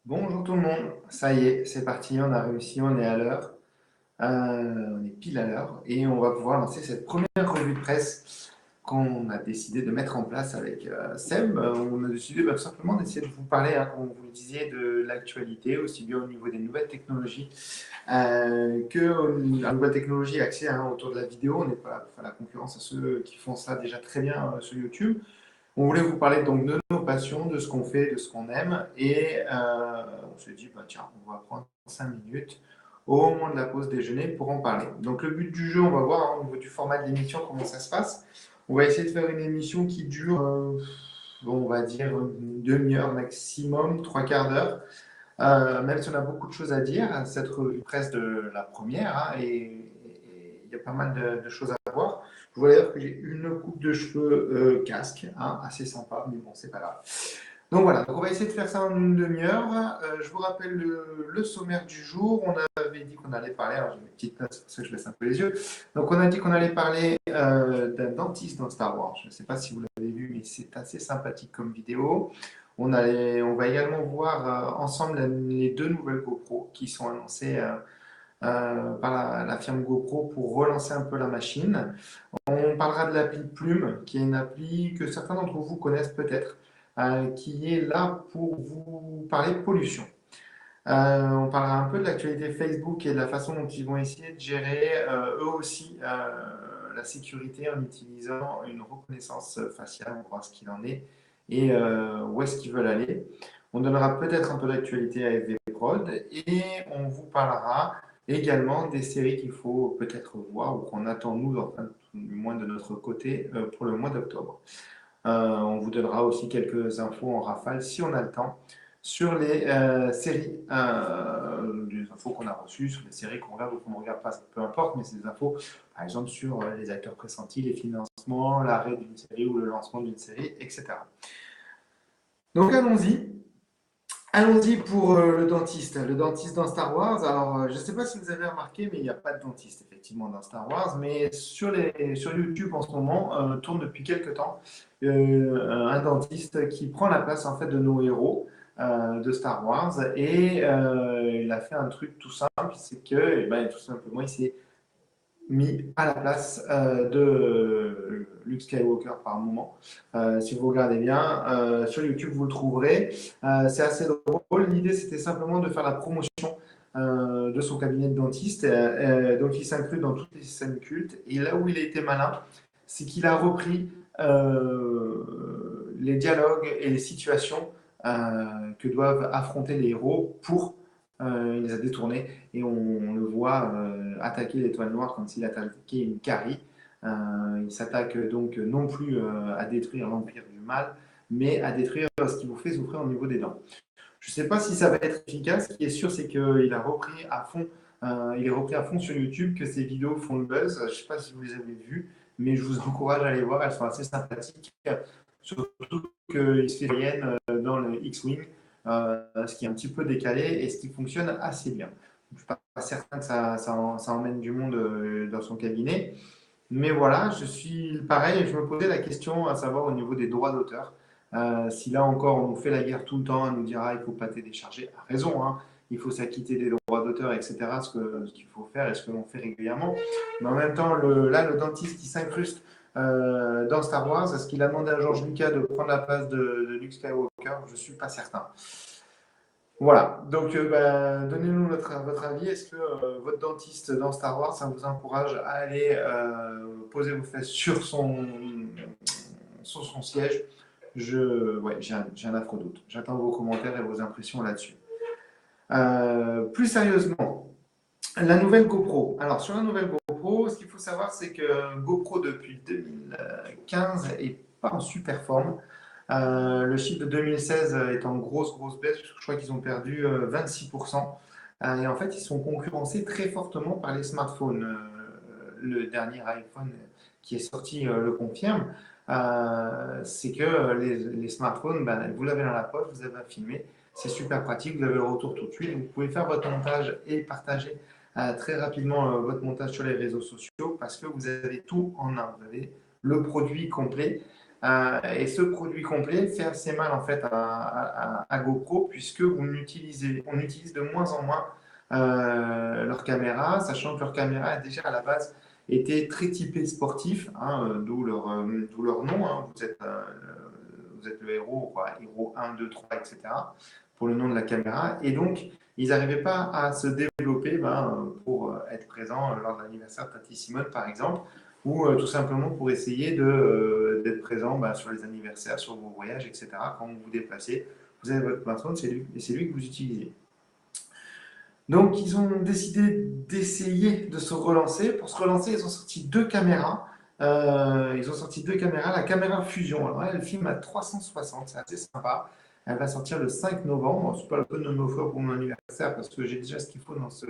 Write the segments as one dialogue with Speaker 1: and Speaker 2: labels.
Speaker 1: Bonjour tout le monde, ça y est, c'est parti, on a réussi, on est à l'heure, on est pile à l'heure et on va pouvoir lancer cette première revue de presse qu'on a décidé de mettre en place avec Seb. On a décidé simplement d'essayer de vous parler, comme vous le disiez, de l'actualité, aussi bien au niveau des nouvelles technologies que la nouvelle technologie axée autour de la vidéo. On n'est pas là pour faire la concurrence à ceux qui font ça déjà très bien sur YouTube. On voulait vous parler donc de nos passions, de ce qu'on fait, de ce qu'on aime. Et on s'est dit, tiens, on va prendre 5 minutes au moment de la pause déjeuner pour en parler. Donc le but du jeu, on va voir au niveau du format de l'émission comment ça se passe. On va essayer de faire une émission qui dure, on va dire, une demi-heure maximum, trois quarts d'heure. Même si on a beaucoup de choses à dire, cette revue presse de la première, et il y a pas mal de choses à voir. Je vois d'ailleurs que j'ai une coupe de cheveux casque, assez sympa, mais bon, c'est pas grave. Donc voilà, donc on va essayer de faire ça en une demi-heure. Je vous rappelle le sommaire du jour. On avait dit qu'on allait parler, alors j'ai mes petites notes, c'est pour ça que je baisse un peu les yeux. Donc on a dit qu'on allait parler d'un dentiste dans Star Wars. Je ne sais pas si vous l'avez vu, mais c'est assez sympathique comme vidéo. On va également voir ensemble les deux nouvelles GoPro qui sont annoncées par la firme GoPro pour relancer un peu la machine. On parlera de l'appli Plume, qui est une appli que certains d'entre vous connaissent peut-être, qui est là pour vous parler de pollution. On parlera un peu de l'actualité Facebook et de la façon dont ils vont essayer de gérer eux aussi la sécurité en utilisant une reconnaissance faciale. On va voir ce qu'il en est et où est-ce qu'ils veulent aller. On donnera peut-être un peu d'actualité à FV Prod et on vous parlera également des séries qu'il faut peut-être voir ou qu'on attend nous, enfin, du moins de notre côté, pour le mois d'octobre. On vous donnera aussi quelques infos en rafale si on a le temps sur les séries, des infos qu'on a reçues, sur les séries qu'on regarde ou qu'on ne regarde pas, peu importe, mais c'est des infos, par exemple, sur les acteurs pressentis, les financements, l'arrêt d'une série ou le lancement d'une série, etc. Donc allons-y. Allons-y pour le dentiste. Le dentiste dans Star Wars. Alors, je ne sais pas si vous avez remarqué, mais il n'y a pas de dentiste effectivement dans Star Wars. Mais sur YouTube en ce moment, tourne depuis quelques temps un dentiste qui prend la place en fait de nos héros de Star Wars. Et il a fait un truc tout simple, c'est que, tout simplement, il s'est mis à la place de Luke Skywalker par moment. Si vous regardez bien, sur YouTube, vous le trouverez. C'est assez drôle. L'idée, c'était simplement de faire la promotion de son cabinet de dentiste. Donc, il s'inclut dans toutes les scènes cultes. Et là où il a été malin, c'est qu'il a repris les dialogues et les situations que doivent affronter les héros pour il les a détournés et on le voit attaquer l'étoile noire comme s'il attaquait une carie. Il s'attaque donc non plus à détruire l'empire du mal, mais à détruire ce qui vous fait souffrir au niveau des dents. Je ne sais pas si ça va être efficace. Ce qui est sûr, c'est qu'il a repris à fond, il est repris à fond sur YouTube, que ses vidéos font le buzz. Je ne sais pas si vous les avez vues, mais je vous encourage à les voir. Elles sont assez sympathiques. Surtout qu'il se fait moyenne dans le X-Wing, ce qui est un petit peu décalé et ce qui fonctionne assez bien. Je ne suis pas certain que ça emmène du monde dans son cabinet. Mais voilà, je suis pareil, je me posais la question à savoir au niveau des droits d'auteur. Si là encore on nous fait la guerre tout le temps, on nous dira il ne faut pas télécharger, à raison, il faut s'acquitter des droits d'auteur, etc. Ce qu'il faut faire et ce que l'on fait régulièrement. Mais en même temps, le dentiste qui s'incruste dans Star Wars, est-ce qu'il a demandé à George Lucas de prendre la place de Luke Skywalker? Je ne suis pas certain. Voilà, donc donnez-nous votre avis. Est-ce que votre dentiste dans Star Wars, ça vous encourage à aller poser vos fesses sur son siège? J'ai un affreux doute. J'attends vos commentaires et vos impressions là-dessus. Plus sérieusement, la nouvelle GoPro. Alors, sur la nouvelle GoPro, ce qu'il faut savoir, c'est que GoPro, depuis 2015, est pas en super forme. Le chiffre de 2016 est en grosse baisse, je crois qu'ils ont perdu 26%. Et en fait, ils sont concurrencés très fortement par les smartphones. Le dernier iPhone qui est sorti le confirme. C'est que les smartphones, vous l'avez dans la poche, vous avez à filmer, c'est super pratique, vous avez le retour tout de suite, vous pouvez faire votre montage et partager très rapidement votre montage sur les réseaux sociaux parce que vous avez tout en un, vous avez le produit complet. Et ce produit complet fait assez mal en fait à GoPro puisque on utilise de moins en moins leur caméra, sachant que leur caméra a déjà à la base était très typée sportif, hein, d'où leur nom. Hein. Vous êtes le héros, quoi, héros 1, 2, 3, etc. pour le nom de la caméra. Et donc, ils n'arrivaient pas à se développer pour être présents lors de l'anniversaire de Tati Simone, par exemple, ou tout simplement pour essayer d'être présent sur les anniversaires, sur vos voyages, etc. Quand vous vous déplacez, vous avez votre smartphone, et c'est lui que vous utilisez. Donc, ils ont décidé d'essayer de se relancer. Pour se relancer, ils ont sorti deux caméras. La caméra Fusion. Alors, elle filme à 360, c'est assez sympa. Elle va sortir le 5 novembre. Je ne suis pas la peine de m'offrir pour mon anniversaire parce que j'ai déjà ce qu'il faut dans ce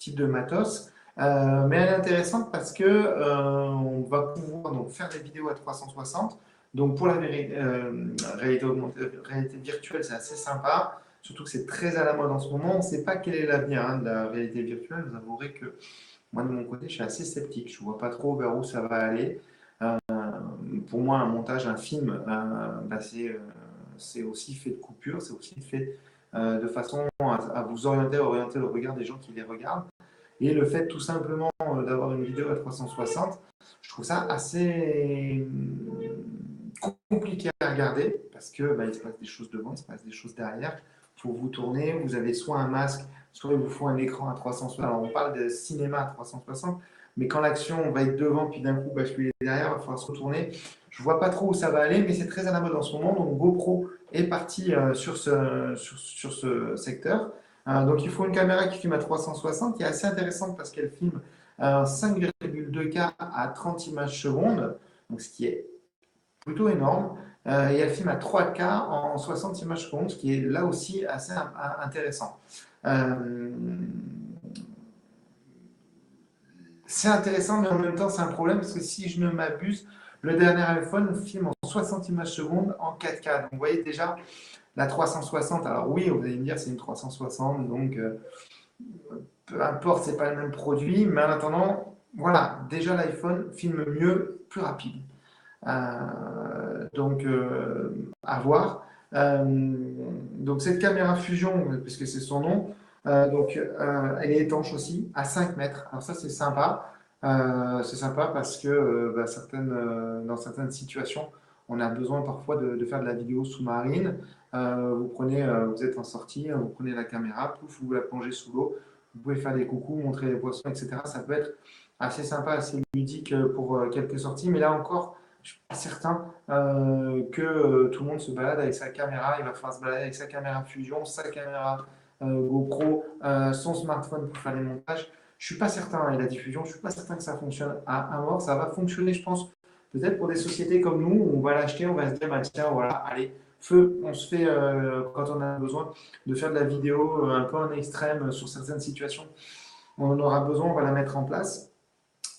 Speaker 1: type de matos. Mais elle est intéressante parce que on va pouvoir donc faire des vidéos à 360. Donc, pour la réalité augmentée, réalité virtuelle, c'est assez sympa. Surtout que c'est très à la mode en ce moment. On ne sait pas quel est l'avenir de la réalité virtuelle. Vous avouerez que moi, de mon côté, je suis assez sceptique. Je ne vois pas trop vers où ça va aller. Euh, pour moi, un montage, un film, c'est aussi fait de coupures, c'est aussi fait de façon à vous orienter le regard des gens qui les regardent. Et le fait tout simplement d'avoir une vidéo à 360, je trouve ça assez compliqué à regarder parce que il se passe des choses devant, il se passe des choses derrière. Il faut vous tourner, vous avez soit un masque, soit il vous faut un écran à 360. Alors on parle de cinéma à 360, mais quand l'action va être devant puis d'un coup basculer derrière, il va falloir se retourner. Je vois pas trop où ça va aller, mais c'est très à la mode en ce moment. Donc GoPro est parti sur ce secteur. Donc il faut une caméra qui filme à 360, qui est assez intéressante parce qu'elle filme 5,2K à 30 images secondes, donc ce qui est plutôt énorme. Et elle filme à 3K en 60 images secondes, ce qui est là aussi assez intéressant. Euh, c'est intéressant, mais en même temps, c'est un problème parce que si je ne m'abuse, le dernier iPhone filme en 60 images secondes en 4K. Donc vous voyez déjà la 360. Alors oui, vous allez me dire c'est une 360, donc peu importe, c'est pas le même produit, mais en attendant, voilà, déjà l'iPhone filme mieux, plus rapide. À voir. Donc cette caméra fusion, puisque c'est son nom, elle est étanche aussi à 5 mètres. Alors ça c'est sympa parce que dans certaines situations, on a besoin parfois de faire de la vidéo sous-marine. Vous êtes en sortie, vous prenez la caméra, pouf, vous la plongez sous l'eau, vous pouvez faire des coucous, montrer les poissons, etc. Ça peut être assez sympa, assez ludique pour quelques sorties, mais là encore, je ne suis pas certain que tout le monde se balade avec sa caméra. Il va falloir se balader avec sa caméra Fusion, sa caméra GoPro, son smartphone pour faire les montages. Je ne suis pas certain, et la diffusion, je ne suis pas certain que ça fonctionne à mort. Ça va fonctionner, je pense, peut-être pour des sociétés comme nous, où on va l'acheter, on va se dire, bah, tiens, voilà, allez, feu, on se fait, quand on a besoin de faire de la vidéo un peu en extrême sur certaines situations, on en aura besoin, on va la mettre en place.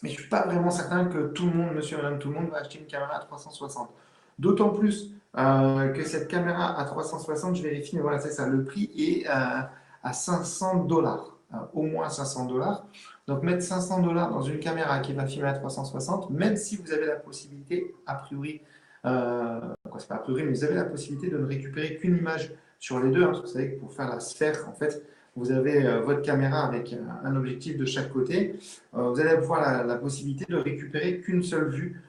Speaker 1: Mais je ne suis pas vraiment certain que tout le monde, monsieur et madame, tout le monde va acheter une caméra à 360. D'autant plus que cette caméra à 360, je vérifie, mais voilà, c'est ça, le prix est à 500 dollars, au moins 500 dollars. Donc mettre 500 dollars dans une caméra qui va filmer à 360, même si vous avez la possibilité, a priori, c'est pas a priori, mais vous avez la possibilité de ne récupérer qu'une image sur les deux, hein, parce que vous savez que pour faire la sphère, en fait, vous avez votre caméra avec un objectif de chaque côté. Vous allez avoir la possibilité de récupérer qu'une seule vue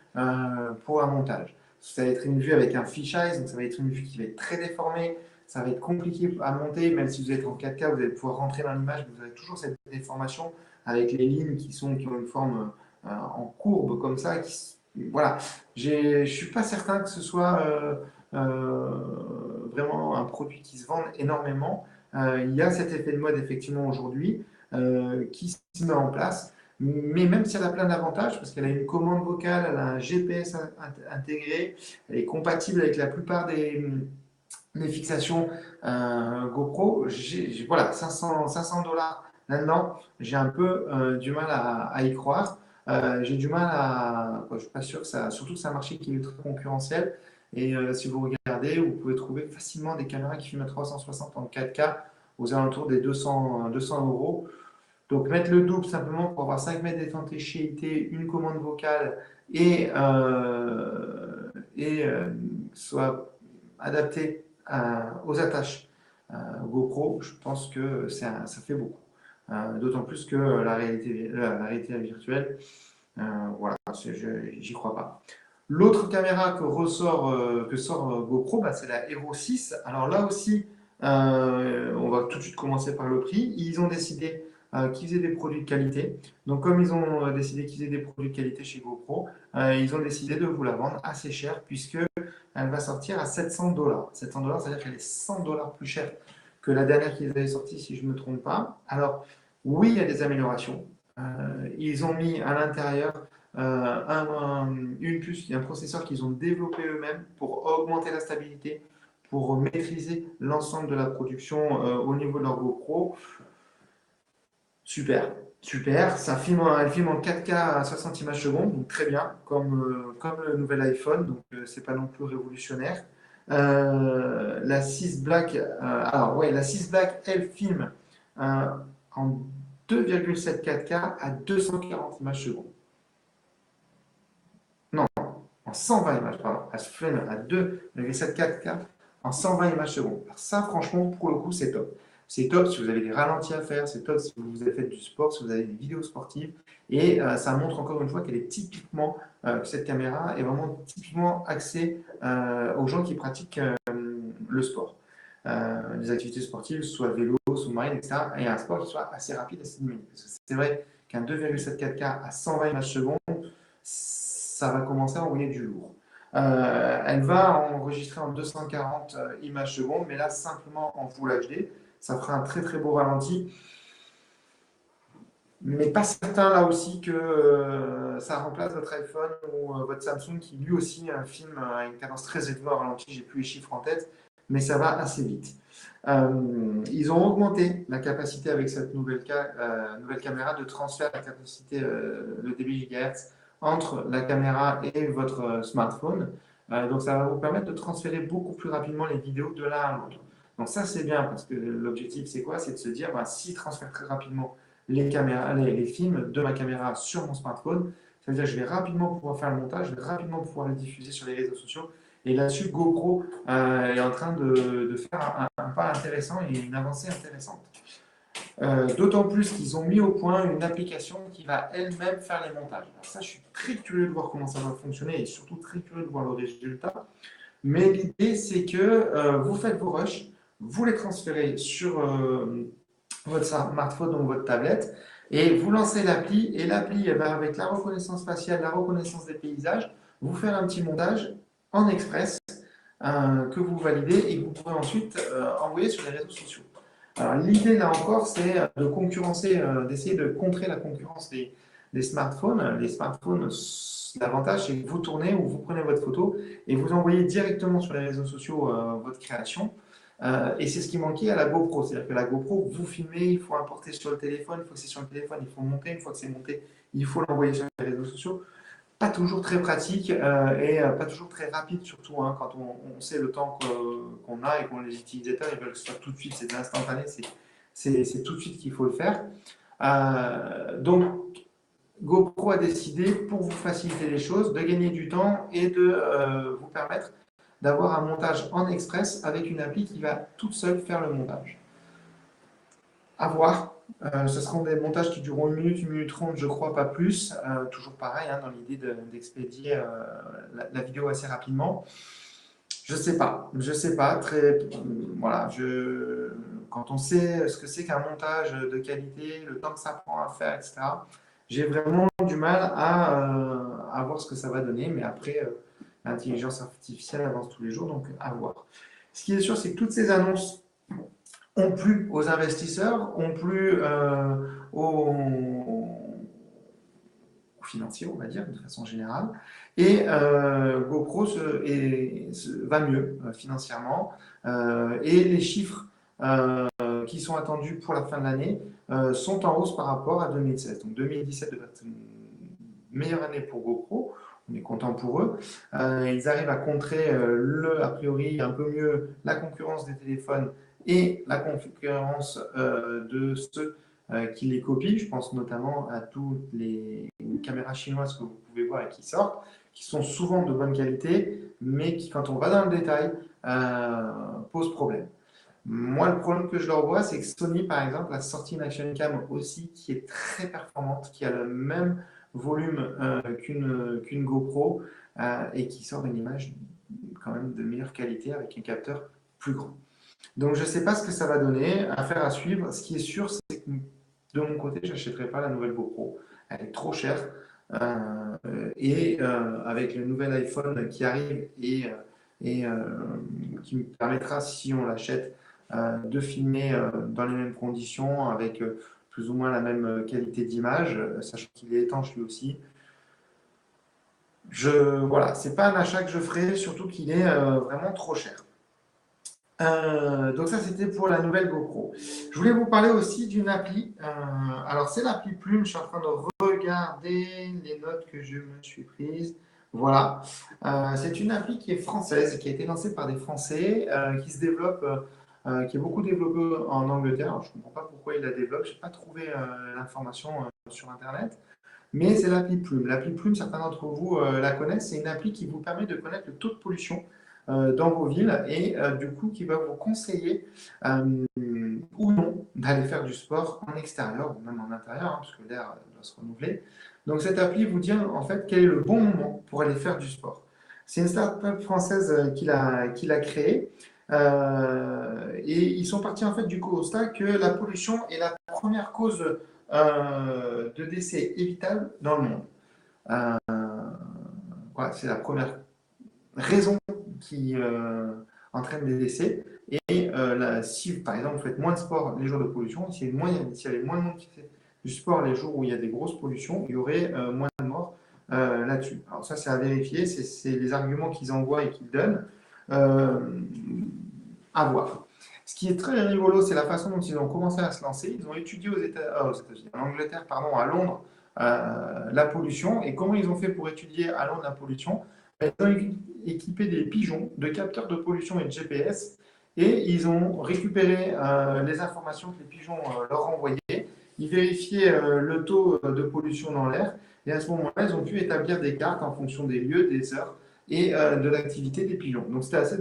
Speaker 1: pour un montage. Ça va être une vue avec un fisheye, donc ça va être une vue qui va être très déformée, ça va être compliqué à monter, même si vous êtes en 4K, vous allez pouvoir rentrer dans l'image, mais vous avez toujours cette déformation avec les lignes qui ont une forme en courbe comme ça. Voilà, je ne suis pas certain que ce soit vraiment un produit qui se vende énormément. Il y a cet effet de mode effectivement aujourd'hui qui se met en place. Mais même si elle a plein d'avantages, parce qu'elle a une commande vocale, elle a un GPS intégré, elle est compatible avec la plupart des fixations GoPro, voilà, 500 dollars là-dedans, j'ai un peu du mal à y croire. J'ai du mal à. Je ne suis pas sûr que ça. Surtout que c'est un marché qui est ultra concurrentiel. Et si vous regardez, vous pouvez trouver facilement des caméras qui filment à 360 en 4K aux alentours des 200 euros. Donc mettre le double simplement pour avoir 5 mètres d'étanchéité, une commande vocale et, et soit adapté aux attaches GoPro, je pense que ça fait beaucoup. D'autant plus que la réalité virtuelle, voilà, j'y crois pas. L'autre caméra que sort GoPro, bah, c'est la Hero 6. Alors là aussi, on va tout de suite commencer par le prix. Ils ont décidé qu'ils faisaient des produits de qualité. Donc comme ils ont décidé qu'ils faisaient des produits de qualité chez GoPro, ils ont décidé de vous la vendre assez cher puisque elle va sortir à 700 dollars. 700 dollars, c'est-à-dire qu'elle est 100 dollars plus chère que la dernière qu'ils avaient sortie, si je ne me trompe pas. Alors oui, il y a des améliorations. Ils ont mis à l'intérieur une puce, un processeur qu'ils ont développé eux-mêmes pour augmenter la stabilité, pour maîtriser l'ensemble de la production au niveau de leur GoPro. Super, super. Elle filme en 4K à 60 images secondes, donc très bien, comme le nouvel iPhone, donc c'est pas non plus révolutionnaire. La 6 Black, la 6 Black, elle filme en 2,7 4K à 240 images secondes. Non, en 120 images, pardon. Elle se filme à 2,7 4K en 120 images secondes. Alors ça, franchement, pour le coup, c'est top. C'est top si vous avez des ralentis à faire, c'est top si vous avez fait du sport, si vous avez des vidéos sportives. Et ça montre encore une fois qu'elle est typiquement, cette caméra est vraiment typiquement axée aux gens qui pratiquent le sport. Des activités sportives, soit vélo, sous-marine, etc. Et un sport qui soit assez rapide, assez dynamique. C'est vrai qu'un 2,7 4K à 120 images secondes, ça va commencer à envoyer du lourd. Elle va enregistrer en 240 images secondes, mais là simplement en Full HD. Ça fera un très très beau ralenti. Mais pas certain là aussi que ça remplace votre iPhone ou votre Samsung qui lui aussi filme à une cadence très élevée en ralenti. J'ai plus les chiffres en tête, mais ça va assez vite. Ils ont augmenté la capacité avec cette nouvelle caméra de transfert de la capacité de débit gigahertz entre la caméra et votre smartphone. Donc ça va vous permettre de transférer beaucoup plus rapidement les vidéos de l'un à l'autre. Donc ça c'est bien parce que l'objectif c'est quoi? C'est de se dire si transfère très rapidement les films de ma caméra sur mon smartphone, ça veut dire que je vais rapidement pouvoir faire le montage, je vais rapidement pouvoir les diffuser sur les réseaux sociaux. Et là-dessus, GoPro est en train de faire un pas intéressant et une avancée intéressante. D'autant plus qu'ils ont mis au point une application qui va elle-même faire les montages. Alors ça, je suis très curieux de voir comment ça va fonctionner et surtout très curieux de voir le résultat. Mais l'idée, c'est que vous faites vos rushs, vous les transférez sur votre smartphone ou votre tablette et vous lancez l'appli. Et l'appli, elle va avec la reconnaissance faciale, la reconnaissance des paysages, vous faire un petit montage en express que vous validez et que vous pourrez ensuite envoyer sur les réseaux sociaux. Alors l'idée là encore, c'est de concurrencer, d'essayer de contrer la concurrence des smartphones. Les smartphones, l'avantage c'est que vous tournez ou vous prenez votre photo et vous envoyez directement sur les réseaux sociaux votre création. Et c'est ce qui manquait à la GoPro, c'est-à-dire que la GoPro, vous filmez, il faut importer sur le téléphone, une fois que c'est sur le téléphone, il faut monter, une fois que c'est monté, il faut l'envoyer sur les réseaux sociaux. Pas toujours très pratique et pas toujours très rapide, surtout quand on sait le temps qu'on a et qu'on les utilisateurs ils veulent que ce soit tout de suite, c'est instantané, c'est tout de suite qu'il faut le faire. Donc GoPro a décidé, pour vous faciliter les choses, de gagner du temps et de vous permettre d'avoir un montage en express avec une appli qui va toute seule faire le montage. À voir. Ce seront des montages qui dureront 1 minute 30, je crois, pas plus. Toujours pareil, dans l'idée d'expédier la vidéo assez rapidement. Je sais pas. Voilà, quand on sait ce que c'est qu'un montage de qualité, le temps que ça prend à faire, etc., j'ai vraiment du mal à voir ce que ça va donner. Mais après, l'intelligence artificielle avance tous les jours, donc à voir. Ce qui est sûr, c'est que toutes ces annonces ont plu aux investisseurs, ont plu aux financiers, on va dire, de façon générale. Et GoPro va mieux financièrement. Et les chiffres qui sont attendus pour la fin de l'année sont en hausse par rapport à 2016. Donc 2017 devrait être une meilleure année pour GoPro. On est content pour eux. Ils arrivent à contrer a priori un peu mieux la concurrence des téléphones et la concurrence de ceux qui les copient. Je pense notamment à toutes les caméras chinoises que vous pouvez voir et qui qui sont souvent de bonne qualité, mais qui, quand on va dans le détail, posent problème. Moi, le problème que je leur vois, c'est que Sony, par exemple, a sorti une action cam aussi qui est très performante, qui a le même volume qu'une GoPro et qui sort une image quand même de meilleure qualité avec un capteur plus grand. Donc, je ne sais pas ce que ça va donner, affaire à suivre. Ce qui est sûr, c'est que de mon côté, je n'achèterai pas la nouvelle GoPro. Elle est trop chère. Avec le nouvel iPhone qui arrive qui me permettra, si on l'achète, de filmer dans les mêmes conditions, avec plus ou moins la même qualité d'image, sachant qu'il est étanche lui aussi. Voilà, c'est pas un achat que je ferai, surtout qu'il est vraiment trop cher. Donc ça, c'était pour la nouvelle GoPro. Je voulais vous parler aussi d'une appli. Alors, c'est l'appli Plume. Je suis en train de regarder les notes que je me suis prises. Voilà. C'est une appli qui est française, qui a été lancée par des Français, qui se développe, qui est beaucoup développée en Angleterre. Alors, je ne comprends pas pourquoi ils la développent. Je n'ai pas trouvé l'information sur Internet. Mais c'est l'appli Plume. L'appli Plume, certains d'entre vous la connaissent. C'est une appli qui vous permet de connaître le taux de pollution dans vos villes et du coup qui va vous conseiller ou non d'aller faire du sport en extérieur ou même en intérieur, hein, parce que l'air doit se renouveler. Donc cette appli vous dit en fait quel est le bon moment pour aller faire du sport. C'est une start-up française qui l'a créée et ils sont partis en fait du constat que la pollution est la première cause de décès évitable dans le monde. Voilà, c'est la première raison qui entraîne des décès. Et si par exemple vous faites moins de sport les jours de pollution, s'il y avait moins de monde qui fait du sport les jours où il y a des grosses pollutions, il y aurait moins de morts là-dessus. Alors ça c'est à vérifier, c'est les arguments qu'ils envoient et qu'ils donnent euh, à voir. Ce qui est très rigolo, c'est la façon dont ils ont commencé à se lancer. Ils ont étudié aux États-Unis, en Angleterre, pardon, à Londres, la pollution. Et comment ils ont fait pour étudier à Londres la pollution? Ils ont équipé des pigeons de capteurs de pollution et de GPS. Et ils ont récupéré les informations que les pigeons leur envoyaient. Ils vérifiaient le taux de pollution dans l'air. Et à ce moment-là, ils ont pu établir des cartes en fonction des lieux, des heures et de l'activité des pigeons. Donc c'était assez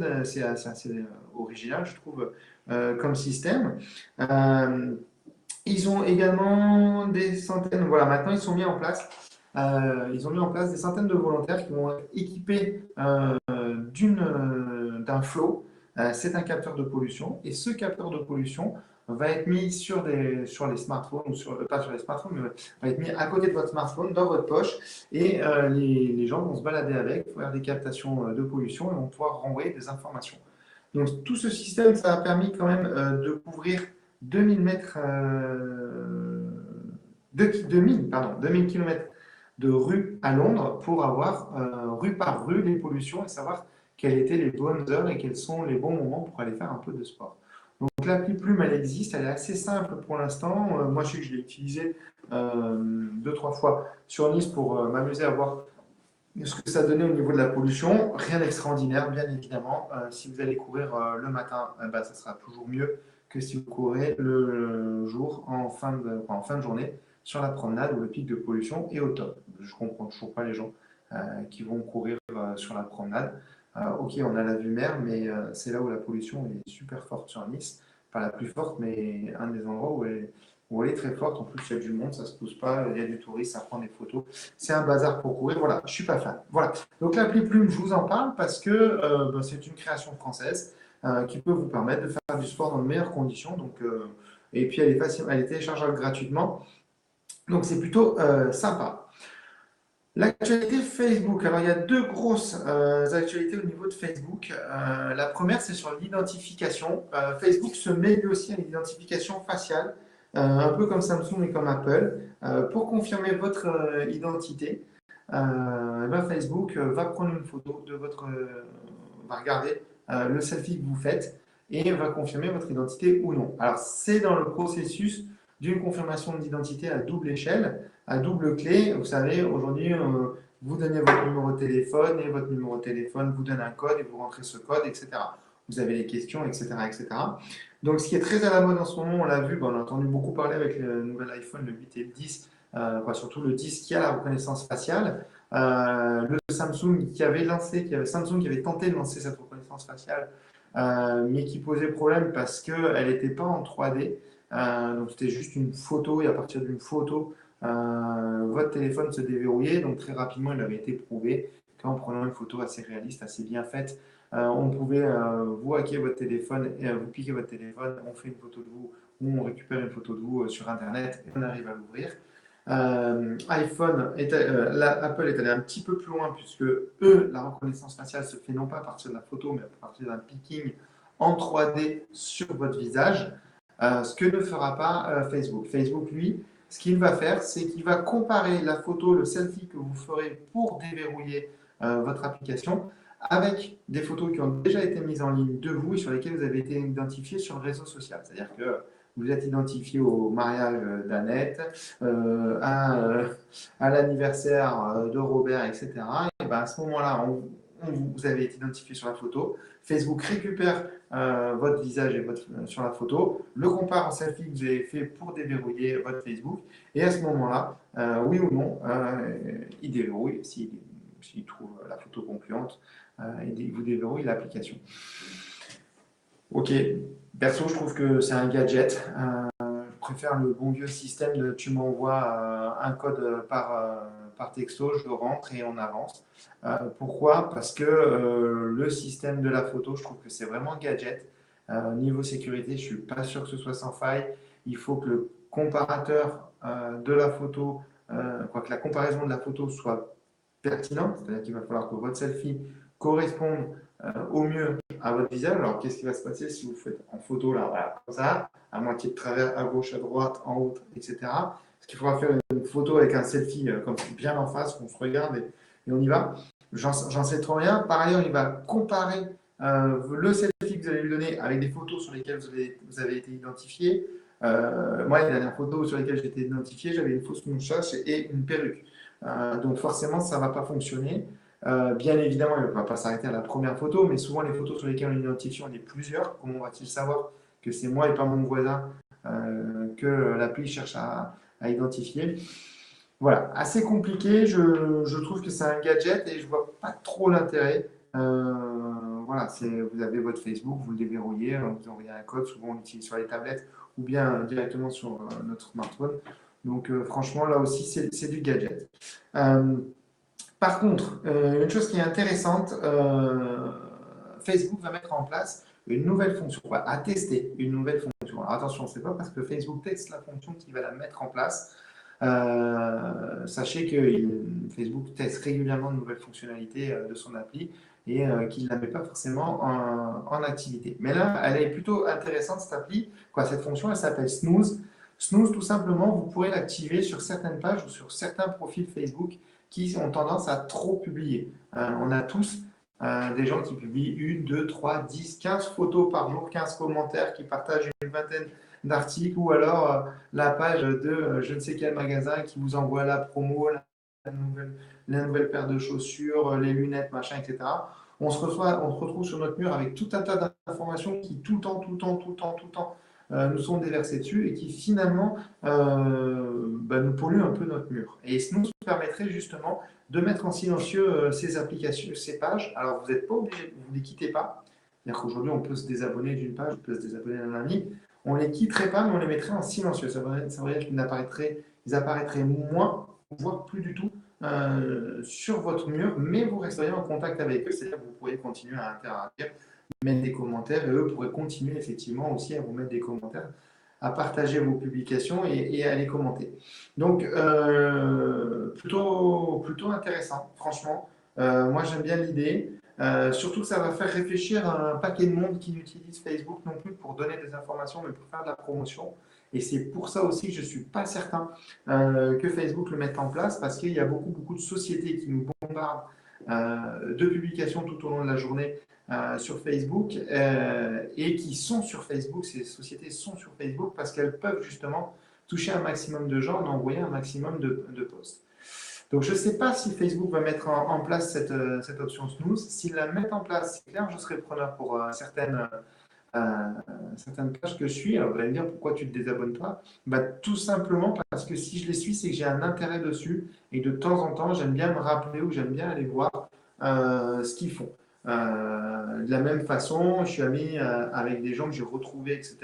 Speaker 1: original, je trouve, comme système. Ils ont également des centaines, voilà, maintenant ils ont mis en place des centaines de volontaires qui vont être équipés d'un flot. C'est un capteur de pollution et ce capteur de pollution va être mis sur les smartphones, ou pas sur les smartphones, mais va être mis à côté de votre smartphone, dans votre poche, et les gens vont se balader avec, faire des captations de pollution et vont pouvoir renvoyer des informations. Donc tout ce système, ça a permis quand même de couvrir 2000 mètres, 2000 km de rue à Londres pour avoir rue par rue les pollutions et savoir quelles étaient les bonnes heures et quels sont les bons moments pour aller faire un peu de sport. Donc l'appli Plume, elle existe, elle est assez simple pour l'instant. Moi, je sais que je l'ai utilisée 2-3 fois sur Nice pour m'amuser à voir ce que ça donnait au niveau de la pollution. Rien d'extraordinaire, bien évidemment. Si vous allez courir le matin, bah, ça sera toujours mieux que si vous courez le jour en fin de journée sur la promenade où le pic de pollution est au top. Je ne comprends toujours pas les gens qui vont courir sur la promenade. Ok, on a la vue mer, mais c'est là où la pollution est super forte sur Nice. Pas la plus forte, mais un des endroits où elle est très forte. En plus, il y a du monde, ça ne se pose pas, il y a du tourisme, ça prend des photos. C'est un bazar pour courir. Voilà, je ne suis pas fan. Voilà. Donc l'appli Plume, je vous en parle parce que c'est une création française qui peut vous permettre de faire du sport dans de meilleures conditions. Donc, et puis elle est téléchargeable gratuitement. Donc c'est plutôt sympa. L'actualité Facebook. Alors, il y a deux grosses actualités au niveau de Facebook. La première, c'est sur l'identification. Facebook se met lui aussi à l'identification faciale, un peu comme Samsung et comme Apple. Pour confirmer votre identité, Facebook va prendre une photo de va regarder le selfie que vous faites et va confirmer votre identité ou non. Alors, c'est dans le processus d'une confirmation d'identité à double échelle, à double clé. Vous savez, aujourd'hui, vous donnez votre numéro de téléphone et votre numéro de téléphone vous donne un code et vous rentrez ce code, etc. Vous avez les questions, etc., etc. Donc, ce qui est très à la mode en ce moment, on l'a vu, on a entendu beaucoup parler avec le nouvel iPhone, le 8 et le 10, surtout le 10 qui a la reconnaissance faciale. Le Samsung Samsung qui avait tenté de lancer cette reconnaissance faciale, mais qui posait problème parce qu'elle n'était pas en 3D. Donc c'était juste une photo et à partir d'une photo, votre téléphone se déverrouillait. Donc très rapidement, il avait été prouvé qu'en prenant une photo assez réaliste, assez bien faite, on pouvait vous hacker votre téléphone et vous piquer votre téléphone, on fait une photo de vous ou on récupère une photo de vous sur Internet et on arrive à l'ouvrir. Apple est allé un petit peu plus loin puisque eux, la reconnaissance faciale se fait non pas à partir de la photo, mais à partir d'un picking en 3D sur votre visage, ce que ne fera pas Facebook. Facebook, lui, ce qu'il va faire, c'est qu'il va comparer la photo, le selfie que vous ferez pour déverrouiller votre application avec des photos qui ont déjà été mises en ligne de vous et sur lesquelles vous avez été identifié sur le réseau social. C'est-à-dire que vous êtes identifié au mariage d'Annette, à l'anniversaire de Robert, etc. Et ben à ce moment-là, vous avez été identifié sur la photo. Facebook récupère votre visage et sur la photo, le compare en selfie que vous avez fait pour déverrouiller votre Facebook. Et à ce moment-là, oui ou non, il déverrouille s'il trouve la photo concluante, vous déverrouille l'application. Ok, perso, je trouve que c'est un gadget. Je préfère le bon vieux système de tu m'envoies un code par texto, je le rentre et on avance. Pourquoi? Parce que le système de la photo, je trouve que c'est vraiment un gadget. Niveau sécurité, je ne suis pas sûr que ce soit sans faille. Il faut que le comparateur de la photo, que la comparaison de la photo soit pertinente, c'est-à-dire qu'il va falloir que votre selfie corresponde au mieux à votre visage. Alors, qu'est-ce qui va se passer si vous faites en photo, là, voilà, comme ça, à moitié de travers, à gauche, à droite, en haut, etc. Parce qu'il faudra faire une photo avec un selfie comme bien en face, qu'on se regarde et on y va. J'en sais trop rien. Par ailleurs, il va comparer le selfie que vous allez lui donner avec des photos sur lesquelles vous avez été identifié. Moi, les dernières photos sur lesquelles j'ai été identifié, j'avais une fausse moustache et une perruque. Donc forcément, ça ne va pas fonctionner. Bien évidemment, il ne va pas s'arrêter à la première photo, mais souvent les photos sur lesquelles on identifie, on est plusieurs. Comment va-t-il savoir que c'est moi et pas mon voisin que l'appli cherche à identifier? Voilà, assez compliqué. Je trouve que c'est un gadget et je vois pas trop l'intérêt. Voilà, vous avez votre Facebook, vous le déverrouillez, vous envoyez un code, souvent on l'utilise sur les tablettes ou bien directement sur notre smartphone. Donc franchement, là aussi, c'est du gadget. Par contre, une chose qui est intéressante, Facebook va mettre en place une nouvelle fonction, à tester une nouvelle fonction. Alors attention, ce n'est pas parce que Facebook teste la fonction qu'il va la mettre en place. Sachez que Facebook teste régulièrement de nouvelles fonctionnalités de son appli et qu'il ne la met pas forcément en activité. Mais là, elle est plutôt intéressante, cette appli. Cette fonction, elle s'appelle Snooze. Snooze, tout simplement, vous pourrez l'activer sur certaines pages ou sur certains profils Facebook qui ont tendance à trop publier. On a tous des gens qui publient 1, 2, 3, 10, 15 photos par jour, 15 commentaires, qui partagent une vingtaine d'articles, ou alors la page de je ne sais quel magasin qui vous envoie la promo, la nouvelle paire de chaussures, les lunettes, machin, etc. On se retrouve sur notre mur avec tout un tas d'informations qui tout le temps nous sont déversées dessus et qui finalement nous polluent un peu notre mur. Et ça nous permettrait justement de mettre en silencieux ces applications, ces pages. Alors vous n'êtes pas obligé, vous ne les quittez pas. C'est-à-dire qu'aujourd'hui on peut se désabonner d'une page, on peut se désabonner d'un ami. On ne les quitterait pas, mais on les mettrait en silencieux. Ça veut dire qu'ils apparaîtraient moins, voire plus du tout sur votre mur, mais vous resteriez en contact avec eux, c'est-à-dire que vous pourriez continuer à interagir, mettre des commentaires, et eux pourraient continuer effectivement aussi à vous mettre des commentaires, à partager vos publications et à les commenter. Donc, plutôt intéressant, franchement. Moi, j'aime bien l'idée. Surtout que ça va faire réfléchir à un paquet de monde qui n'utilise Facebook non plus pour donner des informations, mais pour faire de la promotion. Et c'est pour ça aussi que je ne suis pas certain que Facebook le mette en place, parce qu'il y a beaucoup de sociétés qui nous bombardent de publications tout au long de la journée sur Facebook et qui sont sur Facebook. Ces sociétés sont sur Facebook parce qu'elles peuvent justement toucher un maximum de gens et envoyer un maximum de posts. Donc je ne sais pas si Facebook va mettre en place cette option snooze. S'ils la mettent en place, c'est clair, je serai preneur pour certaines certaines pages que je suis. Alors vous allez me dire pourquoi tu te désabonnes pas? Bah, tout simplement parce que si je les suis, c'est que j'ai un intérêt dessus et de temps en temps, j'aime bien me rappeler ou j'aime bien aller voir ce qu'ils font. De la même façon, je suis ami avec des gens que j'ai retrouvés, etc.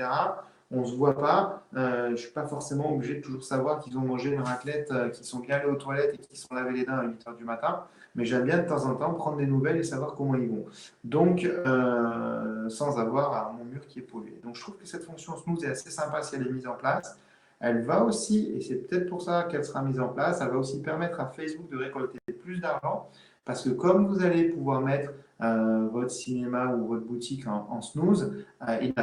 Speaker 1: On ne se voit pas. Je ne suis pas forcément obligé de toujours savoir qu'ils ont mangé une raclette, qu'ils sont bien allés aux toilettes et qu'ils sont lavé les dents à 8 heures du matin. Mais j'aime bien de temps en temps prendre des nouvelles et savoir comment ils vont. Donc, sans avoir mon mur qui est pollué. Donc, je trouve que cette fonction snooze est assez sympa si elle est mise en place. Elle va aussi, et c'est peut-être pour ça qu'elle sera mise en place, elle va aussi permettre à Facebook de récolter plus d'argent parce que comme vous allez pouvoir mettre votre cinéma ou votre boutique en snooze, ils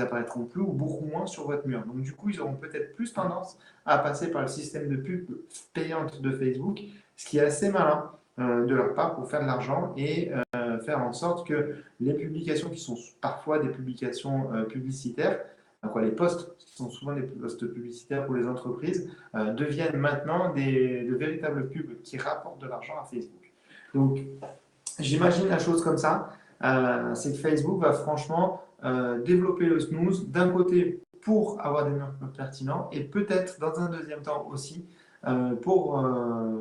Speaker 1: apparaîtront plus ou beaucoup moins sur votre mur. Donc du coup, ils auront peut-être plus tendance à passer par le système de pub payante de Facebook, ce qui est assez malin de leur part pour faire de l'argent et faire en sorte que les publications qui sont parfois des publications publicitaires, quoi, les posts qui sont souvent des posts publicitaires pour les entreprises, deviennent maintenant de véritables pubs qui rapportent de l'argent à Facebook. Donc, j'imagine la chose comme ça, c'est que Facebook va franchement développer le snooze d'un côté pour avoir des murs pertinents et peut-être dans un deuxième temps aussi pour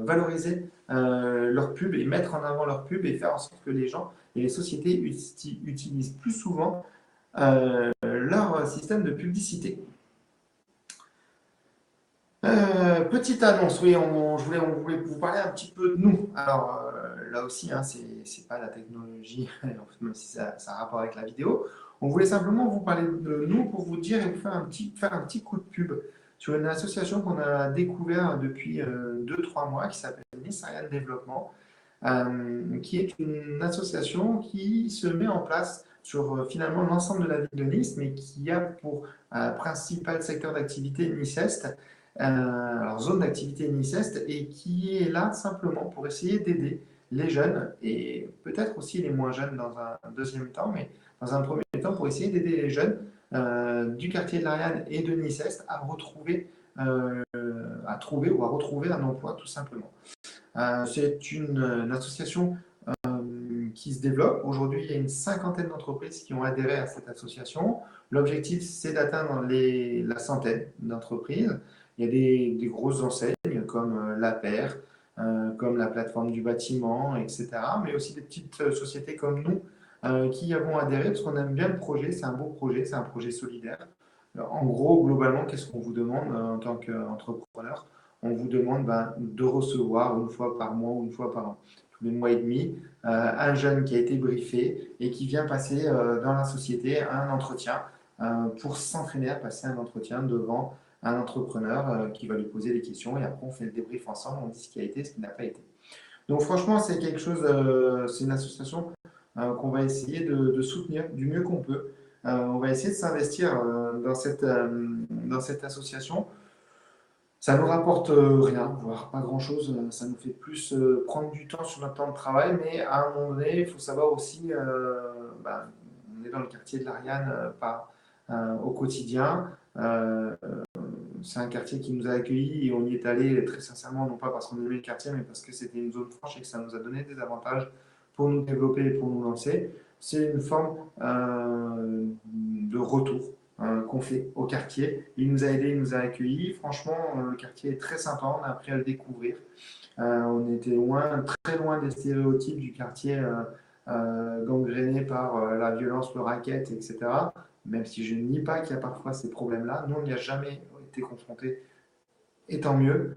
Speaker 1: valoriser leur pub et mettre en avant leur pub et faire en sorte que les gens et les sociétés utilisent plus souvent leur système de publicité. Petite annonce, oui, on voulait vous parler un petit peu de nous. Alors là aussi, hein, c'est pas la technologie, même si ça a rapport avec la vidéo. On voulait simplement vous parler de nous pour vous dire et vous faire un petit coup de pub sur une association qu'on a découvert depuis 2-3 mois qui s'appelle Nissarian Développement, qui est une association qui se met en place sur finalement l'ensemble de la ville de Nice, mais qui a pour principal secteur d'activité Nice-Est, alors zone d'activité Nice-Est, et qui est là simplement pour essayer d'aider les jeunes, et peut-être aussi les moins jeunes dans un deuxième temps, mais dans un premier temps pour essayer d'aider les jeunes du quartier de l'Ariane et de Nice-Est à trouver ou à retrouver un emploi tout simplement. C'est une association qui se développe. Aujourd'hui, il y a une cinquantaine d'entreprises qui ont adhéré à cette association. L'objectif, c'est d'atteindre la centaine d'entreprises. Il y a des grosses enseignes comme La Paire, comme la plateforme du bâtiment, etc. Mais aussi des petites sociétés comme nous qui y avons adhéré parce qu'on aime bien le projet. C'est un beau projet, c'est un projet solidaire. En gros, globalement, qu'est-ce qu'on vous demande en tant qu'entrepreneur? On vous demande de recevoir une fois par mois ou une fois par an, tous les mois et demi, un jeune qui a été briefé et qui vient passer dans la société un entretien pour s'entraîner à passer un entretien devant un entrepreneur qui va lui poser des questions et après on fait le débrief ensemble, on dit ce qui a été, ce qui n'a pas été. Donc franchement, c'est quelque chose, c'est une association qu'on va essayer de soutenir du mieux qu'on peut. On va essayer de s'investir dans cette association. Ça nous rapporte rien, voire pas grand-chose. Ça nous fait plus prendre du temps sur notre temps de travail, mais à un moment donné, il faut savoir aussi, on est dans le quartier de l'Ariane au quotidien. C'est un quartier qui nous a accueillis et on y est allé très sincèrement, non pas parce qu'on aimait le quartier, mais parce que c'était une zone franche et que ça nous a donné des avantages pour nous développer et pour nous lancer. C'est une forme de retour qu'on fait au quartier. Il nous a aidés, il nous a accueillis. Franchement, le quartier est très sympa, on a appris à le découvrir. On était loin, très loin des stéréotypes du quartier gangréné par la violence, le racket, etc. Même si je ne nie pas qu'il y a parfois ces problèmes-là, nous, on n'y a jamais été confrontés, et tant mieux.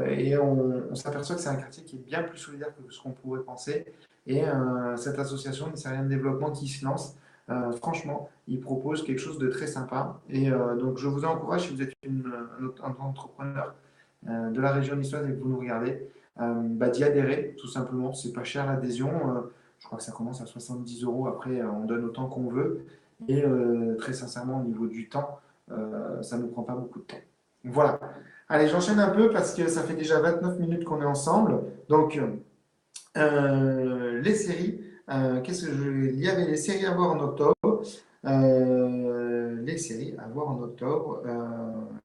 Speaker 1: Et on s'aperçoit que c'est un quartier qui est bien plus solidaire que ce qu'on pourrait penser. Et cette association Nissarian Développement qui se lance, franchement, il propose quelque chose de très sympa. Et donc, je vous encourage, si vous êtes un entrepreneur de la région niçoise et que vous nous regardez, d'y adhérer, tout simplement. C'est pas cher l'adhésion. Je crois que ça commence à 70 euros. Après, on donne autant qu'on veut. Et très sincèrement, au niveau du temps, ça ne nous prend pas beaucoup de temps. Voilà. Allez, j'enchaîne un peu parce que ça fait déjà 29 minutes qu'on est ensemble. Donc, les séries, il y avait les séries à voir en octobre. Les séries à voir en octobre,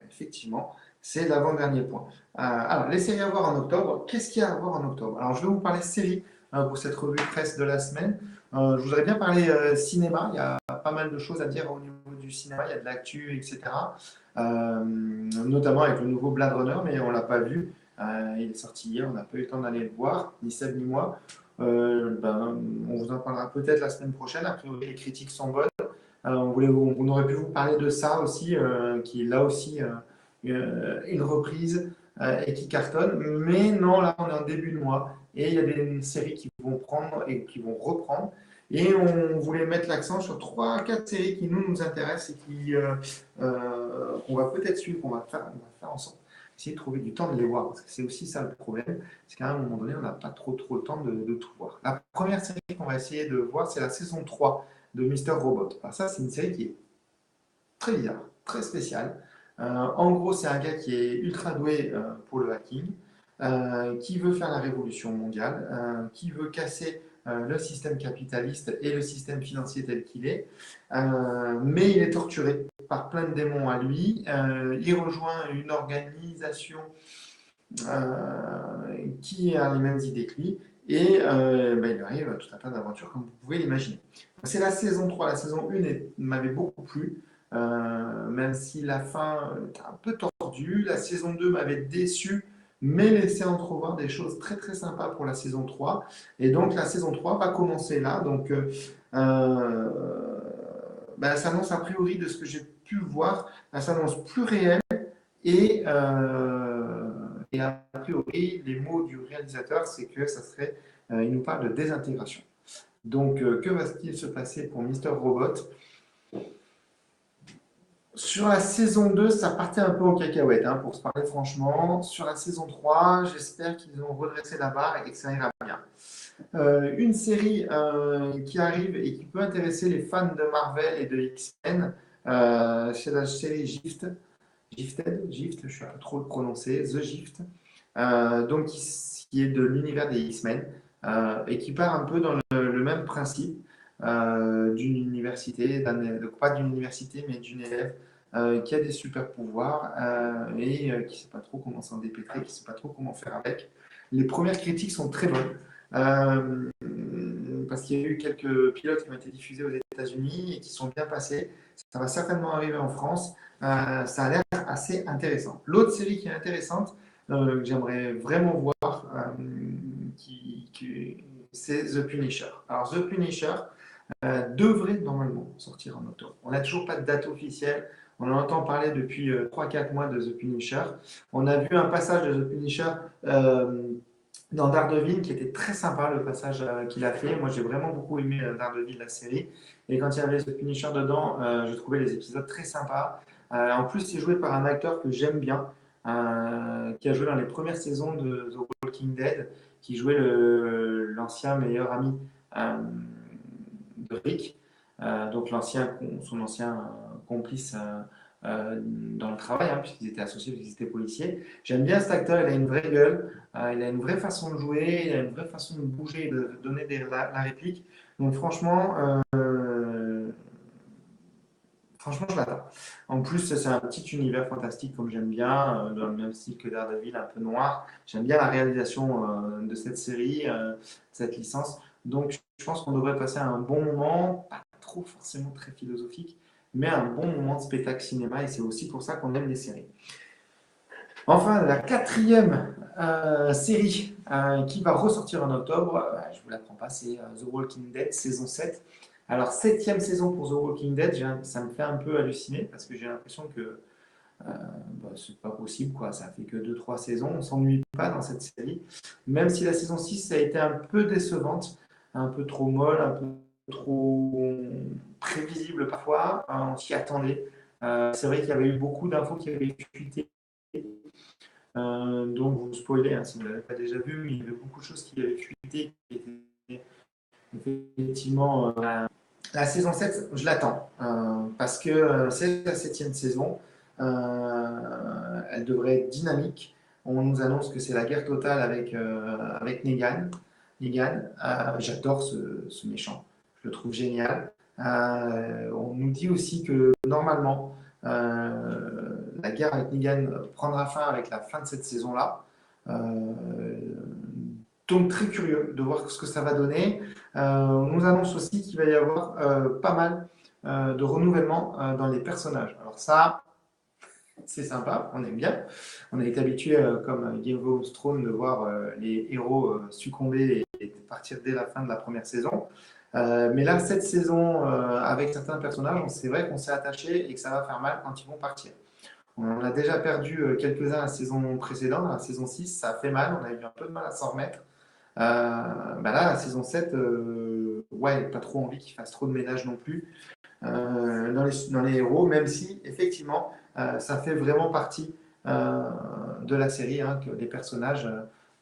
Speaker 1: effectivement, c'est l'avant-dernier point. Alors, les séries à voir en octobre, qu'est-ce qu'il y a à voir en octobre? Alors, je vais vous parler séries pour cette revue de presse de la semaine. Je voudrais bien parler cinéma. Il y a pas mal de choses à dire au niveau du cinéma, il y a de l'actu, etc. Notamment avec le nouveau Blade Runner, mais on ne l'a pas vu. Il est sorti hier, on n'a pas eu le temps d'aller le voir, ni Seb ni moi. On vous en parlera peut-être la semaine prochaine. A priori, les critiques sont bonnes. On aurait pu vous parler de ça aussi, qui est là aussi une reprise et qui cartonne. Mais non, là, on est en début de mois et il y a des séries qui vont prendre et qui vont reprendre. Et on voulait mettre l'accent sur 3-4 séries qui nous intéressent et qu'on va peut-être suivre, on va faire ensemble. Essayer de trouver du temps de les voir, parce que c'est aussi ça le problème, c'est qu'à un moment donné, on n'a pas trop le temps de tout voir. La première série qu'on va essayer de voir, c'est la saison 3 de Mister Robot. Alors ça, c'est une série qui est très bizarre, très spéciale. En gros, c'est un gars qui est ultra doué pour le hacking, qui veut faire la révolution mondiale, qui veut casser le système capitaliste et le système financier tel qu'il est, mais il est torturé par plein de démons à lui. Il rejoint une organisation qui a les mêmes idées que lui, et il arrive à tout un tas d'aventures comme vous pouvez l'imaginer. C'est la saison 3, la saison 1 m'avait beaucoup plu, même si la fin était un peu tordue. La saison 2 m'avait déçu, mais laissait entrevoir des choses très très sympas pour la saison 3. Et donc la saison 3 va commencer là. Donc ça s'annonce a priori de ce que j'ai pu voir, ça s'annonce plus réel et a priori, les mots du réalisateur, c'est que ça serait, il nous parle de désintégration. Donc, que va-t-il se passer pour Mister Robot? Sur la saison 2, ça partait un peu en cacahuète, hein, pour se parler franchement. Sur la saison 3, j'espère qu'ils ont redressé la barre et que ça ira bien. Une série qui arrive et qui peut intéresser les fans de Marvel et de X-Men, c'est la série Gift, je ne sais pas trop le prononcer, The Gift, donc qui est de l'univers des X-Men et qui part un peu dans le même principe d'une université, pas d'une université, mais d'une élève qui a des super pouvoirs et qui ne sait pas trop comment s'en dépêtrer, qui ne sait pas trop comment faire avec. Les premières critiques sont très bonnes parce qu'il y a eu quelques pilotes qui ont été diffusés aux États-Unis et qui sont bien passés. Ça va certainement arriver en France. Ça a l'air assez intéressant. L'autre série qui est intéressante, que j'aimerais vraiment voir, c'est The Punisher. Alors, The Punisher devrait normalement sortir en octobre. On n'a toujours pas de date officielle. On en entend parler depuis 3-4 mois de The Punisher. On a vu un passage de The Punisher dans Daredevil qui était très sympa, le passage qu'il a fait. Moi, j'ai vraiment beaucoup aimé Daredevil, la série. Et quand il y avait The Punisher dedans, je trouvais les épisodes très sympas. En plus, c'est joué par un acteur que j'aime bien, qui a joué dans les premières saisons de The Walking Dead, qui jouait l'ancien meilleur ami de Rick, donc son ancien complice dans le travail, hein, puisqu'ils étaient associés, puisqu'ils étaient policiers. J'aime bien cet acteur, il a une vraie gueule, il a une vraie façon de jouer, il a une vraie façon de bouger et de donner la réplique. Donc franchement, je l'attends. En plus, c'est un petit univers fantastique comme j'aime bien, dans le même style que Daredevil, un peu noir. J'aime bien la réalisation de cette série, cette licence. Donc, je pense qu'on devrait passer un bon moment, pas trop forcément très philosophique, mais un bon moment de spectacle cinéma, et c'est aussi pour ça qu'on aime les séries. Enfin, la quatrième série qui va ressortir en octobre, je ne vous l'apprends pas, c'est The Walking Dead, saison 7. Alors, septième saison pour The Walking Dead, ça me fait un peu halluciner parce que j'ai l'impression que c'est pas possible, quoi. Ça fait que 2-3 saisons, on s'ennuie pas dans cette série. Même si la saison 6 ça a été un peu décevante, un peu trop molle, un peu trop prévisible parfois, on s'y attendait. C'est vrai qu'il y avait eu beaucoup d'infos qui avaient fuité. Donc vous spoilez hein, si vous ne l'avez pas déjà vu, mais il y avait beaucoup de choses qui avaient fuité, qui étaient effectivement la saison 7, je l'attends parce que c'est la septième saison. Elle devrait être dynamique. On nous annonce que c'est la guerre totale avec Negan. J'adore ce méchant. Je le trouve génial. On nous dit aussi que normalement, la guerre avec Negan prendra fin avec la fin de cette saison-là. Donc très curieux de voir ce que ça va donner. On nous annonce aussi qu'il va y avoir pas mal de renouvellement dans les personnages. Alors ça, c'est sympa, on aime bien. On a été habitué, comme Game of Thrones, de voir les héros succomber et partir dès la fin de la première saison. Mais là, cette saison, avec certains personnages, c'est vrai qu'on s'est attaché et que ça va faire mal quand ils vont partir. On a déjà perdu quelques-uns la saison précédente, la saison 6, ça a fait mal, on a eu un peu de mal à s'en remettre. Bah là, la saison 7, ouais, pas trop envie qu'ils fassent trop de ménage non plus dans les héros, même si effectivement ça fait vraiment partie de la série, hein, que les personnages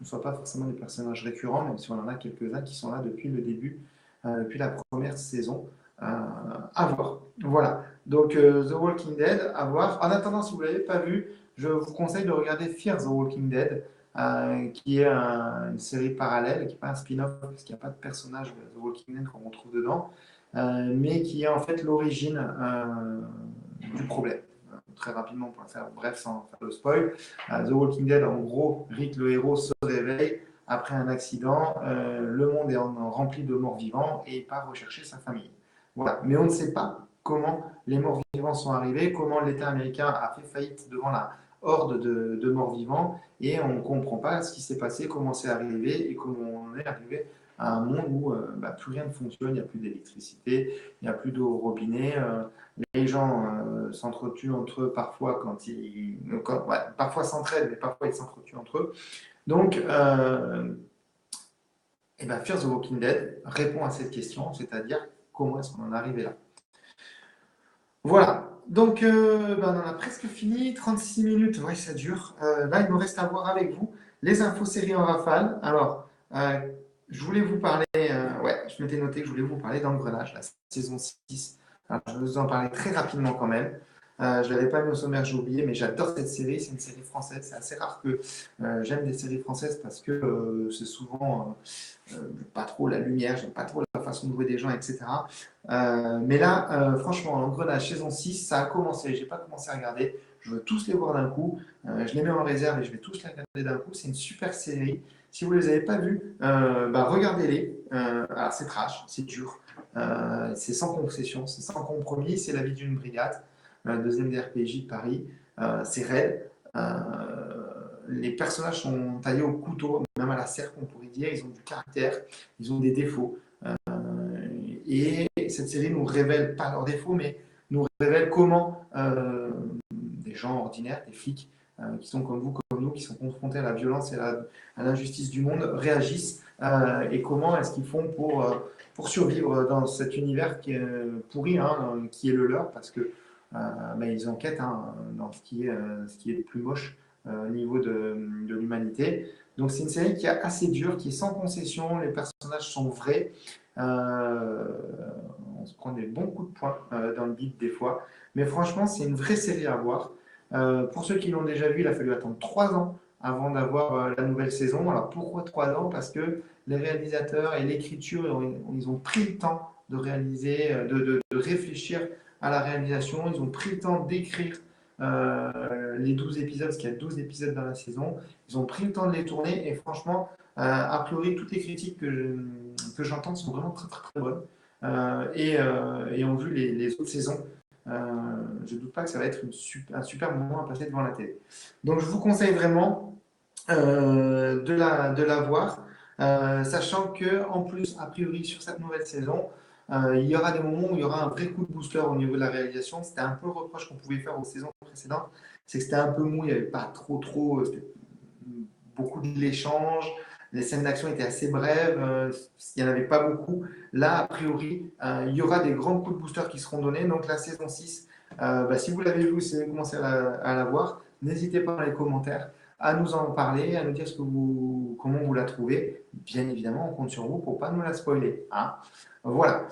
Speaker 1: ne soient pas forcément des personnages récurrents, même si on en a quelques-uns qui sont là depuis le début, depuis la première saison. À voir. Voilà. Donc The Walking Dead, à voir. En attendant, si vous ne l'avez pas vu, je vous conseille de regarder Fear the Walking Dead, qui est une série parallèle, qui n'est pas un spin-off, parce qu'il n'y a pas de personnage de The Walking Dead qu'on retrouve dedans, mais qui est en fait l'origine du problème. Très rapidement, pour faire bref sans faire de spoil, The Walking Dead, en gros, Rick le héros se réveille après un accident, le monde est rempli de morts vivants et il part rechercher sa famille. Voilà. Mais on ne sait pas comment les morts vivants sont arrivés, comment l'État américain a fait faillite devant la horde de morts vivants et on ne comprend pas ce qui s'est passé, comment c'est arrivé et comment on est arrivé à un monde où plus rien ne fonctionne, il n'y a plus d'électricité, il n'y a plus d'eau au robinet, les gens s'entretuent entre eux parfois parfois s'entraident, mais parfois ils s'entretuent entre eux. Donc, Fear the Walking Dead répond à cette question, c'est-à-dire comment est-ce qu'on en est arrivé là. Voilà, donc on en a presque fini, 36 minutes, ouais, ça dure. Là, il me reste à voir avec vous les infos séries en rafale. Alors, je voulais vous parler, je m'étais noté que je voulais vous parler d'Engrenage, la saison 6. Alors, je vais vous en parler très rapidement quand même. Je ne l'avais pas mis au sommaire, j'ai oublié, mais j'adore cette série. C'est une série française. C'est assez rare que j'aime des séries françaises parce que c'est souvent pas trop la lumière, j'aime pas trop la façon de jouer des gens, etc. Mais là, franchement, Engrenage saison 6, ça a commencé. J'ai pas commencé à regarder. Je veux tous les voir d'un coup. Je les mets en réserve et je vais tous les regarder d'un coup. C'est une super série. Si vous ne les avez pas vus, regardez-les. Alors, c'est trash, c'est dur. C'est sans concession, c'est sans compromis. C'est la vie d'une brigade, la deuxième DRPJ de Paris. C'est raide. Les personnages sont taillés au couteau, même à la serpe, on pourrait dire. Ils ont du caractère, ils ont des défauts. Et cette série nous révèle, pas leurs défauts, mais nous révèle comment des gens ordinaires, des flics, qui sont comme vous, comme nous, qui sont confrontés à la violence et à l'injustice du monde, réagissent et comment est-ce qu'ils font pour survivre dans cet univers qui est pourri, hein, qui est le leur, parce que ils enquêtent dans ce qui est le plus moche au niveau de l'humanité. Donc c'est une série qui est assez dure, qui est sans concession, les personnages sont vrais. On se prend des bons coups de poing dans le bide des fois. Mais franchement, c'est une vraie série à voir. Pour ceux qui l'ont déjà vu, il a fallu attendre 3 ans avant d'avoir la nouvelle saison. Alors pourquoi 3 ans? Parce que les réalisateurs et l'écriture, ils ont pris le temps de réaliser, de réfléchir à la réalisation. Ils ont pris le temps d'écrire les 12 épisodes, parce qu'il y a 12 épisodes dans la saison. Ils ont pris le temps de les tourner et franchement, a priori, toutes les critiques que j'entends sont vraiment très très très bonnes et ont vu les autres saisons. Je ne doute pas que ça va être un super moment à passer devant la télé. Donc je vous conseille vraiment de la voir, sachant que en plus, a priori, sur cette nouvelle saison, il y aura des moments où il y aura un vrai coup de booster au niveau de la réalisation. C'était un peu le reproche qu'on pouvait faire aux saisons précédentes, c'est que c'était un peu mou, il n'y avait pas trop, c'était beaucoup de l'échange, les scènes d'action étaient assez brèves, il n'y en avait pas beaucoup. Là, a priori, il y aura des grands coups de booster qui seront donnés. Donc la saison 6, si vous l'avez vu, si vous avez commencé à la voir, n'hésitez pas dans les commentaires à nous en parler, à nous dire comment vous la trouvez. Bien évidemment, on compte sur vous pour ne pas nous la spoiler. Hein. Voilà.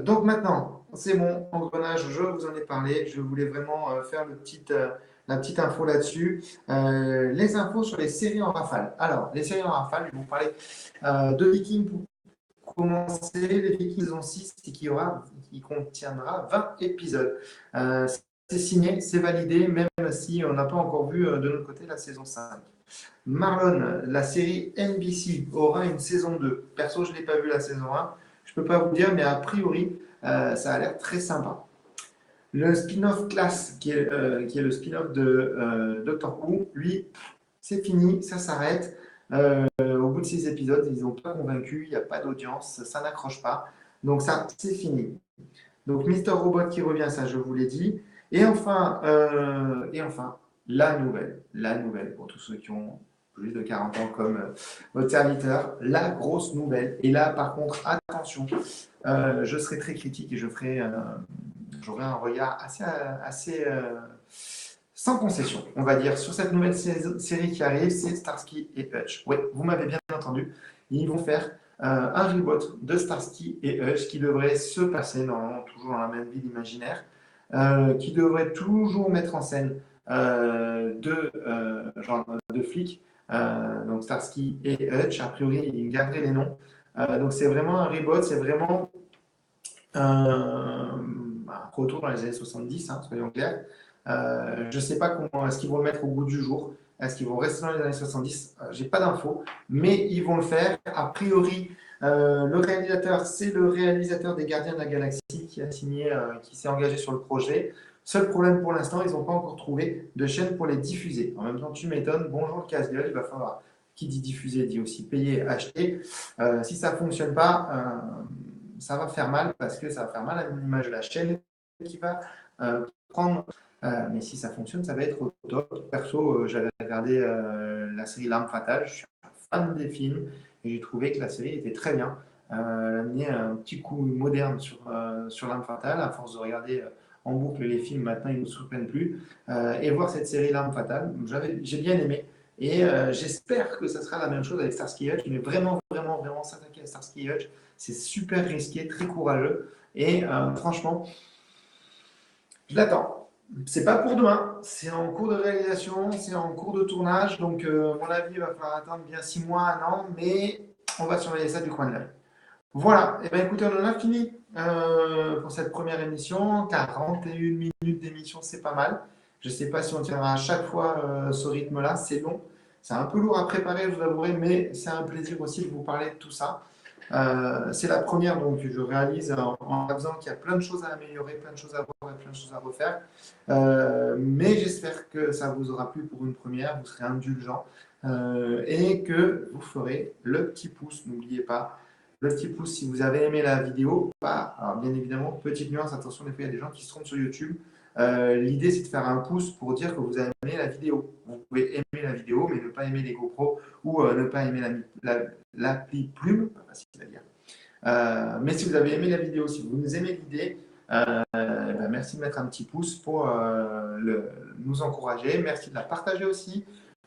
Speaker 1: Donc maintenant, c'est bon, engrenage, je vous en ai parlé. Je voulais vraiment faire la petite info là-dessus. Les infos sur les séries en rafale. Alors, les séries en rafale, je vais vous parler de Vikings pour commencer. Les Vikings saison 6 qui contiendra 20 épisodes. C'est signé, c'est validé, même si on n'a pas encore vu de notre côté la saison 5. Marlon, la série NBC aura une saison 2. Perso, je ne l'ai pas vu la saison 1. Je ne peux pas vous dire, mais a priori, Ça a l'air très sympa. Le spin-off Class, qui est le spin-off de Doctor Who, lui, c'est fini, ça s'arrête. Au bout de 6 épisodes, ils n'ont pas convaincu, il n'y a pas d'audience, ça n'accroche pas. Donc ça, c'est fini. Donc Mister Robot qui revient, ça je vous l'ai dit. Et enfin, la nouvelle pour tous ceux qui ont plus de 40 ans comme votre serviteur, la grosse nouvelle. Et là, par contre, attention, je serai très critique et j'aurai un regard assez sans concession, on va dire, sur cette nouvelle série qui arrive, c'est Starsky et Hutch. Oui, vous m'avez bien entendu. Ils vont faire un reboot de Starsky et Hutch qui devrait se passer toujours dans la même ville imaginaire, qui devrait toujours mettre en scène de flics, donc Starsky et Hutch. A priori, ils garderaient les noms. Donc c'est vraiment un reboot, c'est vraiment un retour dans les années 70, hein, soyons clairs. Je ne sais pas comment est-ce qu'ils vont le mettre au goût du jour. Est-ce qu'ils vont rester dans les années 70? J'ai pas d'infos, mais ils vont le faire. A priori, le réalisateur, c'est le réalisateur des Gardiens de la Galaxie qui a signé, qui s'est engagé sur le projet. Seul problème pour l'instant, ils n'ont pas encore trouvé de chaîne pour les diffuser. En même temps, tu m'étonnes. Bonjour le casse-gueule, il va falloir. Qui dit diffuser dit aussi payer, acheter. Si ça ne fonctionne pas, ça va faire mal parce que ça va faire mal à l'image de la chaîne qui va prendre. Mais si ça fonctionne, ça va être au top. Perso, j'avais regardé la série L'Arme Fatale. Je suis un fan des films et j'ai trouvé que la série était très bien. Elle a mis un petit coup moderne sur L'Arme Fatale. À force de regarder en boucle les films, maintenant ils ne nous surprennent plus. Et voir cette série L'Arme Fatale, j'ai bien aimé. Et j'espère que ça sera la même chose avec Starsky Hutch. Mais vraiment, vraiment, vraiment s'attaquer à Starsky Hutch, c'est super risqué, très courageux. Et franchement, je l'attends. C'est pas pour demain, c'est en cours de réalisation, c'est en cours de tournage, donc à mon avis, il va falloir attendre bien 6 mois, 1 an, mais on va surveiller ça du coin de l'œil. Voilà, et bien écoutez, on en a fini pour cette première émission. 41 minutes d'émission, c'est pas mal. Je ne sais pas si on tiendra à chaque fois ce rythme-là, c'est long. C'est un peu lourd à préparer, je vous avouerai, mais c'est un plaisir aussi de vous parler de tout ça. C'est la première, donc je réalise en faisant qu'il y a plein de choses à améliorer, plein de choses à voir et plein de choses à refaire. Mais j'espère que ça vous aura plu pour une première, vous serez indulgent et que vous ferez le petit pouce. N'oubliez pas, le petit pouce si vous avez aimé la vidéo. Alors bien évidemment, petite nuance, attention, des fois il y a des gens qui se trompent sur YouTube. L'idée c'est de faire un pouce pour dire que vous avez aimé la vidéo. Vous pouvez aimer la vidéo, mais ne pas aimer les GoPro ou ne pas aimer l'appli Plume, pas facile à dire. Mais si vous avez aimé la vidéo, si vous nous aimez l'idée, ben merci de mettre un petit pouce pour nous encourager. Merci de la partager aussi.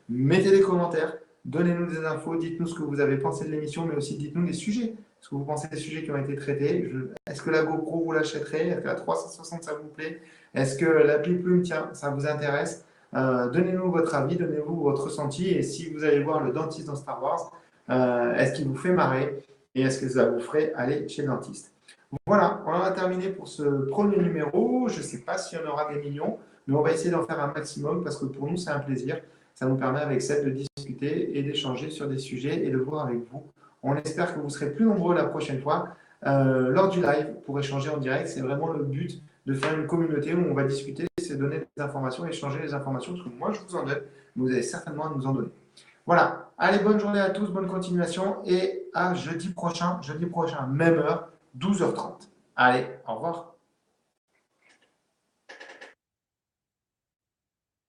Speaker 1: Mettez des commentaires, donnez-nous des infos, dites-nous ce que vous avez pensé de l'émission, mais aussi dites-nous des sujets. Ce que vous pensez des sujets qui ont été traités. Est-ce que la GoPro vous l'achèterez? Est-ce que la 360 ça vous plaît? Est-ce que l'appli Plume, tiens, ça vous intéresse? Donnez-nous votre avis, donnez-nous votre ressenti. Et si vous allez voir le dentiste dans Star Wars, est-ce qu'il vous fait marrer? Et est-ce que ça vous ferait aller chez le dentiste? Voilà, on en a terminé pour ce premier numéro. Je ne sais pas s'il y en aura des millions, mais on va essayer d'en faire un maximum parce que pour nous, c'est un plaisir. Ça nous permet avec Seb de discuter et d'échanger sur des sujets et de voir avec vous. On espère que vous serez plus nombreux la prochaine fois lors du live pour échanger en direct. C'est vraiment le but de faire une communauté où on va discuter, c'est donner des informations, échanger les informations, parce que moi je vous en donne, mais vous allez certainement à nous en donner. Voilà, allez, bonne journée à tous, bonne continuation et à jeudi prochain, même heure, 12h30. Allez, au revoir.